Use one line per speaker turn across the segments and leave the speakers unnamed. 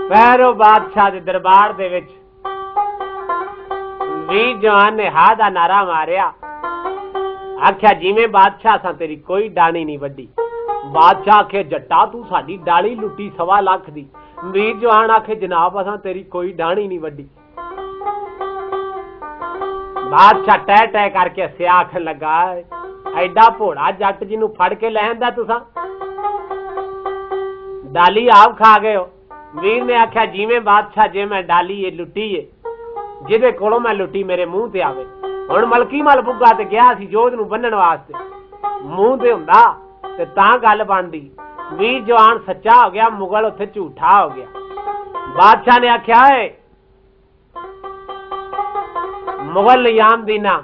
पैरो बादशाह दे दरबार दे विच वीर जवान ने हा दा नारा मारिया, आख्या जिवें बादशाह सा तेरी कोई डाणी नहीं वड्डी। बादशाह आखे जट्टा तू साडी डाली लुटी 1.25 लाख दी। वीर जवान आखे जनाब असां तेरी कोई डाणी नहीं वड्डी। बादशाह टह टह करके हस्या, आखन लगा एडा भोड़ा जट जिन्नू फड़ के लैंदा तुसां डाली आप खा गए हो। वीर ने आख्या जिवें बादशाह जे मैं डाली ये लुटी है जिदे कोलों मैं लुटी मेरे मुंह ते आवे। हुण मलकी मल बुग्गा ते गया सी जोध नूं बन्नण वास्ते, मुंह ते हुंदा ते तां गल बनदी। वीर जवान सच्चा हो गया, मुगल उत्थे झूठा हो गया। बादशाह ने आख्या है मुगल निजामदीना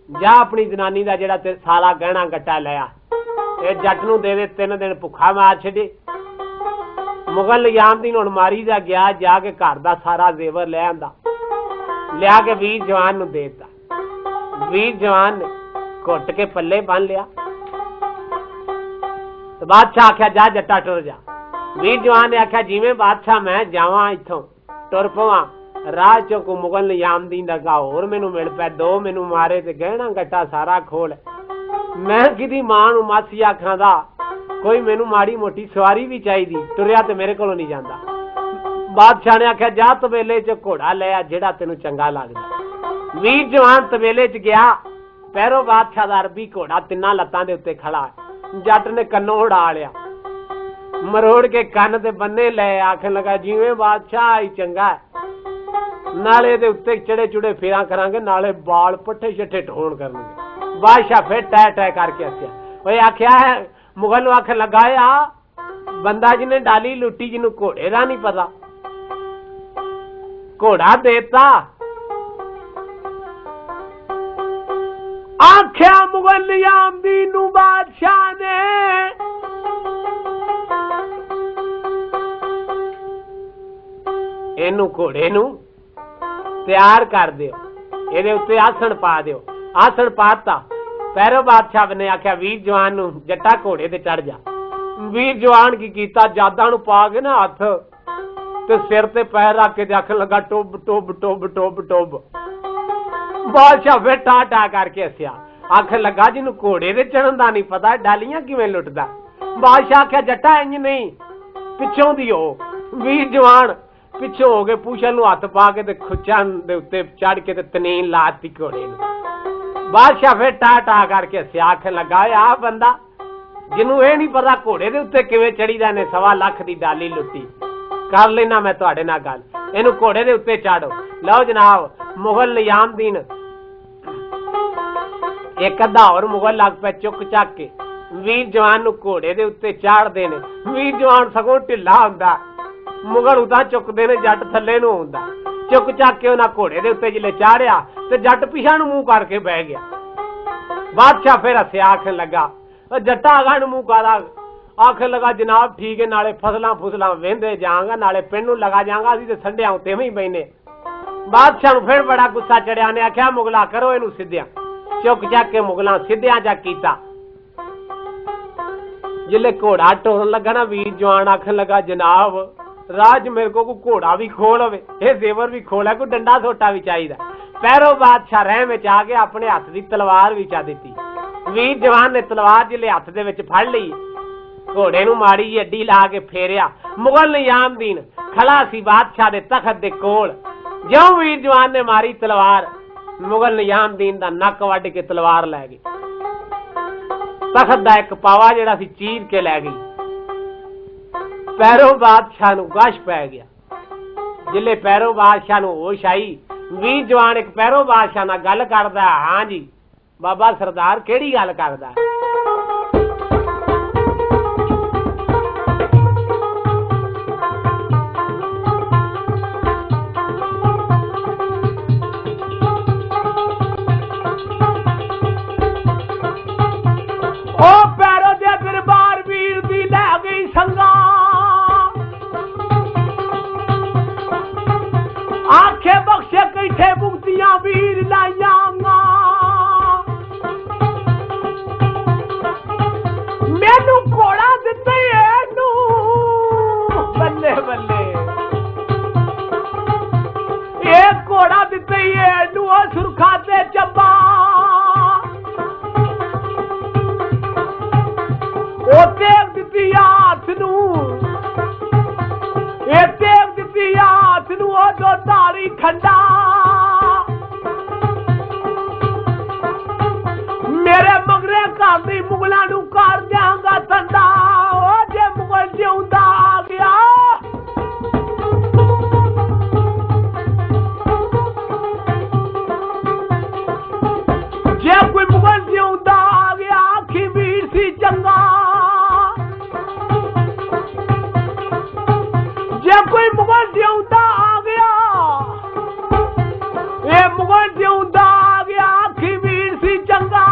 जा अपनी जनानी दा जेड़ा ते सारा गहना गट्टा लिया ए जट नूं दे दे, 3 दिन भुखा मार छड्डे। मुगल निजामदीन हुण मारी दा गया, जाके घर दा सारा जेवर ले आंदा, लिया के वीर जवान नूं देता। वीर जवान ने घुट के पल्ले बन लिया। तो बादशाह आख्या जा जट्टा टुर जा। वीर जवान ने आख्या जिवें बादशाह मैं जावां इत्थों टुर पवां, राह चों को मुगल निजामदीन दा होर मैनू मिल पै, 2 मैनू मारे ते गहना गट्टा सारा खोल। मैं किदी मां नूं मासी आखां दा कोई मैनू माड़ी मोटी सवारी भी चाहिदी, तुरिया ते मेरे कोलों नहीं जांदा। बादशाह ने आख्या जा तबेले च घोड़ा ले आ जेड़ा तेनू चंगा लगदा। वीर जवान तबेले च गया, पैरों बादशाह दा अरबी घोड़ा 3 लत्तां दे उत्ते खड़ा है। जट ने कन्नों उड़ा लिया, मरोड़ के कन्न ते बन्ने ले, आखन लगा जिवें बादशाह ही चंगा है, नाले दे उत्ते चढ़े चुड़े फेरा करांगे, नाले बाल पट्ठे छट्ठे ढोण करनगे। बादशाह फिर टह टह करके हस्या। ओए आख्या है मुगल नूं आखन लगा बंदा जिन्हें डाली लुटी जिन्नू घोड़े दा नहीं पता, घोड़ा देता। आख्या मुगल निजामदीन नूं बादशाह ने इनू घोड़े नूं तैयार कर दियो, इहदे उत्ते आसन पा दियो। आसन पाता। पैरों बादशाह ने आख्या वीर जवान नूं जट्टा घोड़े ते चढ़ जा। वीर जवान की कीता, जादा नूं पा के ना हथ ते सिर ते पैर रख के आखन लगा tube tube tube tube tube. बादशाह फिर टाँ टाँ करके हस्या, आखन लगा जिन्नू घोड़े ते चढ़न दा नहीं पता डालियां किवें लुटदा। बादशाह आख्या जट्टा इंज नहीं, पिछों दी हो। वीर जवान पिछों हो गए, पूछल नूं हथ पा के ते खुच्चां दे उत्ते चढ़ के ते तनीन लाती घोड़े नूं। बादशाह फिर टाँ टाँ करके हस्या, आखन लगा आ बंदा जिन्नू ये नहीं पता घोड़े दे उत्ते किवें चढ़ीदा ने 1.25 लाख दी डाली लुटी। कर लेना मैं तुहाडे नाल गल, इहनू घोड़े दे उत्ते चाड़ो। लो जनाब मुगल निजामदीन एक अद्धा होर मुगल लग पे चुक चक के वीर जवान नूं घोड़े दे उत्ते चाड़दे ने। वीर जवान सगों ढिला हुंदा, मुगल उदां चुकदे ने, जट थल्ले नूं हुंदा। चुक चक के उन्हां घोड़े दे उत्ते जिले चाड़िया ते जट पिछां नूं मूंह करके बह गया। बादशाह फिर हस्या, आखन लगा जट्टा अगां नूं मूंह करा, आखन लगा जनाब ठीक है, नाले फसलां फुसलां वेंदे जांगा, नाले पिंड नूं लगा जांगा, असीं ते संढिया उत्ते ही बैठे। बादशाह नूं फिर बड़ा गुस्सा चढ़िया, ने आख्या मुगला करो इहनूं सिद्धियां। चुक चक के मुगलां सिद्धियां जा कीता। जिले घोड़ा टोरन लगा ना, वीर जवान आखन लगा जनाब राज मेरे को घोड़ा भी खोल होवे, ये जेवर भी खोल है, कोई डंडा सोटा भी चाहिए। पैरों बादशाह रह में आ गया, अपने हथ की तलवार भी चा दी। वीर जवान ने तलवार जिले हथ दे विच फड़ ली, घोड़े नूं माड़ी अड्डी ला के फेरिया। मुगल निजामदीन खड़ा सी बादशाह दे तखत दे कोल। ज्यों वीर जवान ने मारी तलवार, मुगल निजामदीन दा नक वड्ड के तलवार लै गई। तखत दा एक पावा जिहड़ा सी चीर के लै गई। पैरों बादशाह नूं गश पै गया। जिले पैरों बादशाह नूं होश आई, वीर जवान एक पैरों बादशाह नाल गल करदा, हां जी बाबा सरदार केड़ी गल करदा? ओ पैरों दे दरबार वीर दी लै गई संगा, आखे बख्शे कैठे मुक्तियां वीर लाइयां। ਦੀ ਮੁਗਲਾਂ ਨੂੰ ਕਰ ਦਿਆਂਗਾ ਤੰਦਾ ਉਹ ਜੇ ਮੁਗਲ ਜਿਉਂਦਾ ਆ ਗਿਆ ਜੇ ਕੋਈ ਮੁਗਲ ਜਿਉਂਦਾ ਆ ਗਿਆ ਆਖੀ ਵੀਰ ਸੀ ਚੰਗਾ ਜੇ ਕੋਈ ਮੁਗਲ ਜਿਉਂਦਾ ਆ ਗਿਆ ਇਹ ਮੁਗਲ ਜਿਉਂਦਾ ਆ ਗਿਆ ਆਖੀ ਵੀਰ ਸੀ ਚੰਗਾ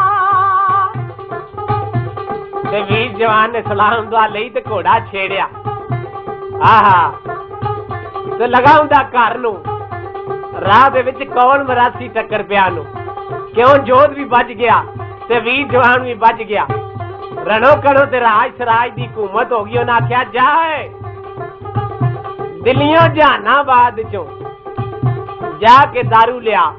ਤੇ ਵੀਰ ਜਵਾਨ ਨੇ ਸਲਾਮ ਦੁਆ ਲਈ ਤੇ ਘੋੜਾ ਛੇੜਿਆ ਆਹਾ ਤੇ ਲਗਾਉਂਦਾ ਘਰ ਨੂੰ ਰਾਹ ਦੇ ਵਿੱਚ ਕੌਣ ਮਰਾਸੀ ਟੱਕਰ ਪਿਆ ਨੂੰ ਕਿਉਂ ਜੋਧ ਵੀ ਬਚ ਗਿਆ ਤੇ ਵੀਰ ਜਵਾਨ ਵੀ ਬਚ ਗਿਆ ਰਣੋ ਕਣੋ ਤੇ ਰਾਜ ਸਰਾਜ ਦੀ ਹਕੂਮਤ ਹੋ ਗਈ ਉਹਨਾਂ ਆਖਿਆ ਜਾਏ ਦਿੱਲੀਓਂ ਜਹਾਨਾਬਾਦ ਚੋਂ ਜਾ ਕੇ ਦਾਰੂ ਲਿਆ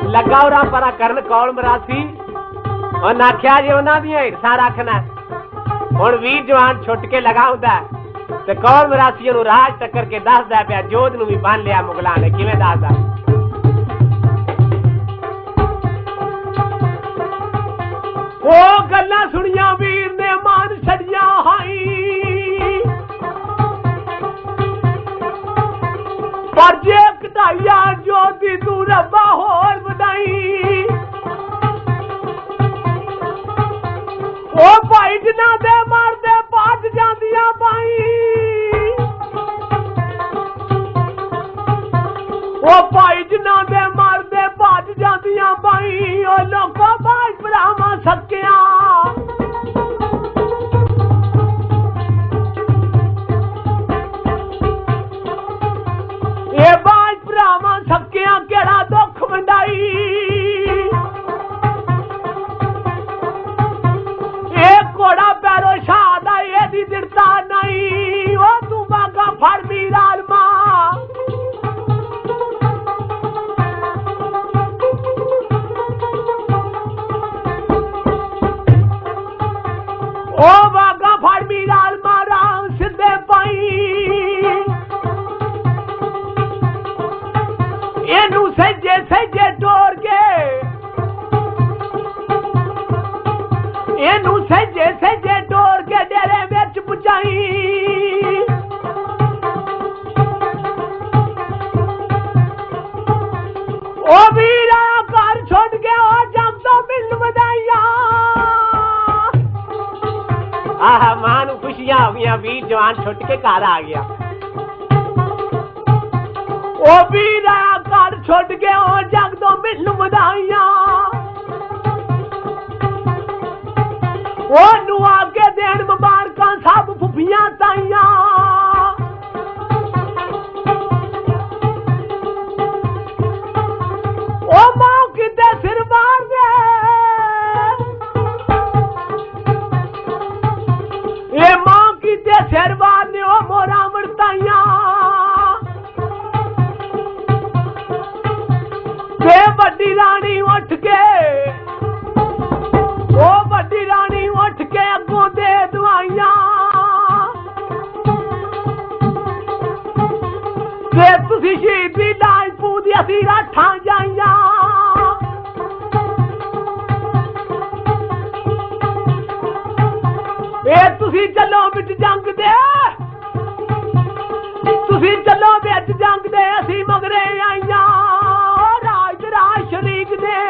ਲੱਗਾ ਉਰਾ ਪਰਾ ਕਰਨ ਕੌਲ ਮਰਾਸੀ ਉਹਨਾਂ ਆਖਿਆ ਜੇ ਉਹਨਾਂ ਦੀਆਂ ਹਿਰਸਾਂ ਰੱਖਣਾ ਹੁਣ ਵੀਰ ਜਵਾਨ ਛੁੱਟ ਕੇ ਲਗਾਉਂਦਾ ਤੇ ਕੌਲ ਮਰਾਸੀ ਨੂੰ ਰਾਜ ਟੱਕਰ ਕੇ ਦੱਸਦਾ ਪਿਆ ਜੋਧ ਨੂੰ ਵੀ ਬੰਨ ਲਿਆ ਮੁਗਲਾਂ ਨੇ ਕਿਵੇਂ ਦੱਸਦਾ ਉਹ ਗੱਲਾਂ ਸੁਣੀਆਂ ਵੀਰ ਨੇ ਮਾਨ ਛੜੀਆਂ ਹਾਈ ਪਰ ਜੇ ਕਢਾਈਆ ਜੋਤੀ ਤੂੰ ਰੱਬਾ ਹੋਰ ਵਧਾਈ ਉਹ ਭਾਈ ਜਿਨ੍ਹਾਂ ਦੇ ਮਾਰਦੇ ਬਾਜ ਜਾਂਦੀਆਂ ਬਾਈ ਉਹ ਭਾਈ ਜਿਨ੍ਹਾਂ ਦੇ ਮਾਰਦੇ ਬਾਜ ਜਾਂਦੀਆਂ ਬਾਈ ਉਹ ਲੋਕਾਂ ਬਾਈ ਭਰਾਵਾਂ ਸਕਿਆ ਇਹ ਬਾਜ ਭਰਾਵਾਂ ਸਕਿਆ ਕਿਹੜਾ ਦੁੱਖ ਵੰਡਾਈ ਇਹ ਘੋੜਾ ਪੈਰੋ ਸ਼ਾਹ ਦਾ ਇਹਦੀ ਦਿੜਤਾ ਨਹੀਂ ਉਹ ਤੂੰ ਬਾਗਾ ਫੜ ਵੀ ਲਾਲਮਾ ਉਹ ਬਾਗਾ ਫੜ ਵੀ ਲਾਲਮਾ ਰਾਮ ਸਿੱਧੇ ਪਾਈ ਇਹਨੂੰ ਸੱਜੇ ਸੱਜੇ ਟੋਰ ਕੇ ਇਹਨੂੰ ਸੱਜੇ ਸੱਜੇ ਟੋਰ ਕੇ ਡੇਰੇ ਵਿੱਚ ਪੁਜਾਈ ਉਹ ਵੀਰਾ ਘਰ ਛੱਡ ਕੇ ਉਹ ਜੰਮ ਤੋਂ ਮਿਲ ਵਧਾਈਆਂ ਆਹ ਮਾਂ ਨੂੰ ਖੁਸ਼ੀਆਂ ਹੋ ਗਈਆਂ ਵੀਰ ਜਵਾਨ ਛੁੱਟ ਕੇ ਘਰ ਆ ਗਿਆ ਉਹ ਵੀਰਾ ਘਰ ਛੱਡ ਕੇ ਉਹ ਜੰਮ ਤੋਂ ਮਿਲ ਵਧਾਈਆਂ ਉਹਨੂੰ ਆਗੇ ਦੇਣ ਮੁਬਾਰਕਾਂ ਸਭ ਫੁੱਫੀਆਂ ਤਾਈਆਂ ਉਹ ਮਾਂ ਕਿਤੇ ਸਿਰ ਮਾਰ ਦੇ ਇਹ ਮਾਂ ਕਿਤੇ ਸਿਰ ਮਾਰ ਨੇ ਉਹ ਮੋਰਾ ਮਰਤਾਈਆਂ ਤੇ ਵੱਡੀ ਰਾਣੀ ਉੱਠ ਕੇ ਉਹ ਵੱਡੀ ਰਾਣੀ ਉੱਠ ਕੇ ਅੱਗੋਂ ਦੇ ਦਵਾਈਆਂ ਤੇ ਤੁਸੀਂ ਸ਼ਹੀਦੀ ਲਾਜ ਪੂਦੀ ਅਸੀਂ ਰਾਠਾਂ ਜਾਈਆਂ ਇਹ ਤੁਸੀਂ ਚੱਲੋ ਵਿੱਚ ਜੰਗ ਦੇ ਤੁਸੀਂ ਚੱਲੋ ਵਿੱਚ ਜੰਗ ਦੇ ਅਸੀਂ ਮਗਰੇ ਆਈਆਂ ਰਾਜ ਰਾਜ ਸ਼ਰੀਕ ਦੇ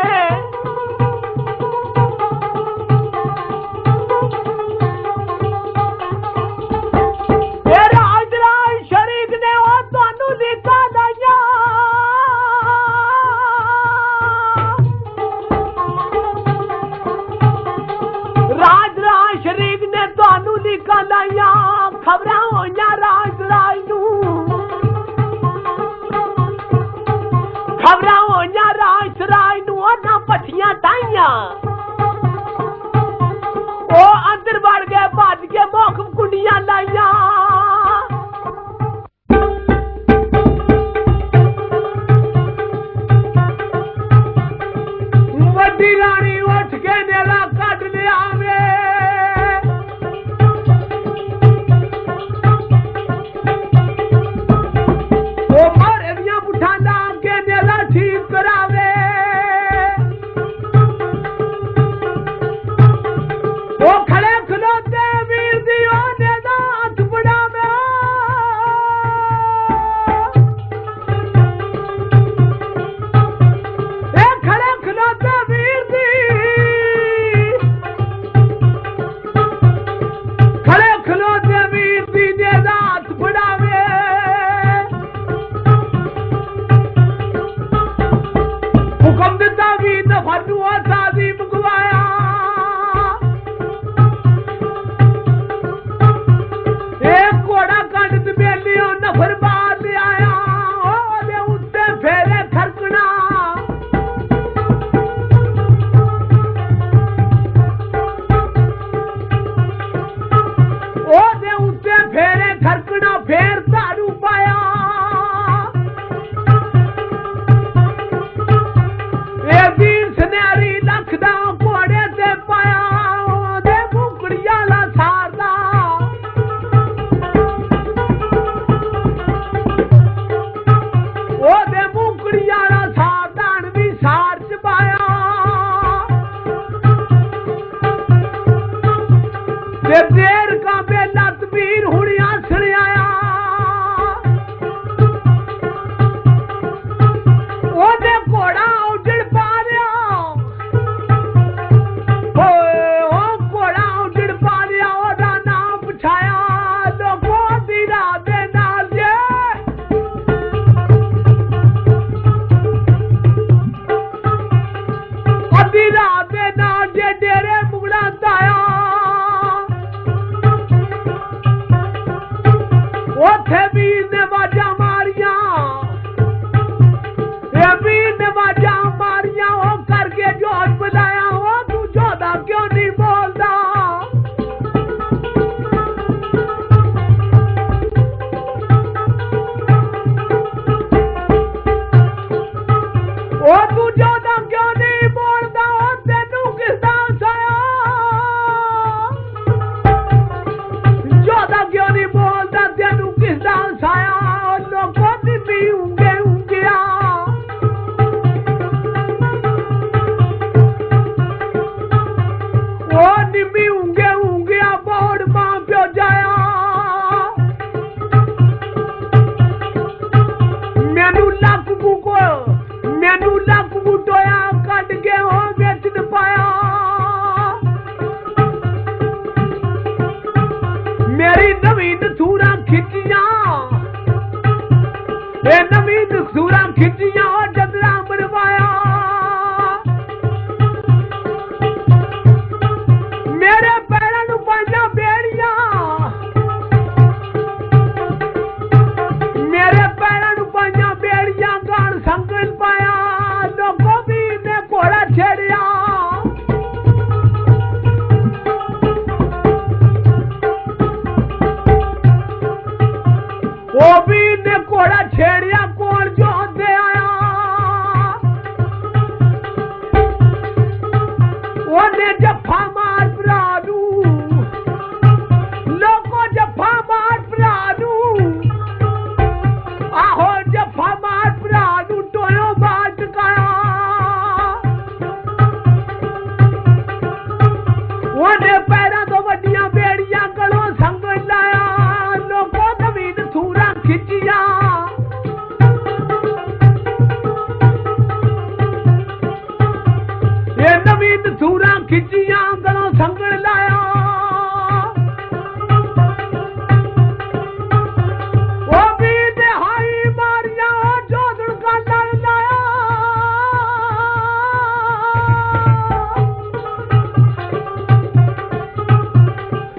खबरां होइयां राज राज नूं खबरां होइयां राज राज नूं ओना पट्ठियां ताइयां ओ अंदर वड़ गए भज के मुख कुंडियां लाइयां वड्डी रानी उठ के नेला कट लिया वे ठीक करावे हुक्म दिता भी नफर साजी मुकवाया एक घोड़ा कंड बेली नफर बाहर ले आया ओदे उत्ते फेरे खरकना ओदे उत्ते फेरे खरकना फेर दारू पाया वीर सनेरी लखदा घोड़े ते पाया ओदे मुकड़िया ला सारदा ओदे मुकड़िया ला सारदान भी सार च पाया ते देर का बेला तबीर हुड़िया सड़ियाया ओदे घोड़ा उजड़ पा दिया ओ घोड़ा उजड़ पा दिया ओदा नाम पुछाया लोगों दी रात दे नाल जे अद्धी रात दे नाल जे डेरे मुगड़ा दाया ओथे वीर ने वाजा मारिया वीर ने वाजा मारिया ओ करके जोर बुलाया ओ तू जोदा क्यों नहीं बोलता ओ तू जोदा क्यों नहीं बोलता ओ तेनू किसदा साया जोदा क्यों नहीं बोलता तेनू किसदा साया ओ लोगों दी भी ऊंगे ऊंगिया ओ निम्मी ऊंगे ऊंगिया बोड़ मां प्यो जाया मैनू लक बुटोया कट के हो बेच न पाया मेरी नवी नसूरा खिचिया नवी नसूरा खिचिया और जदरा मरवाया मेरे पैरों नू पाइया बेड़िया मेरे पैरों नू पाइया बेड़िया गान संगन पाया लोगों भी ने घोड़ा छेड़िया वो भी ने घोड़ा छेड़िया कौन जो दे आया ओने जफा मार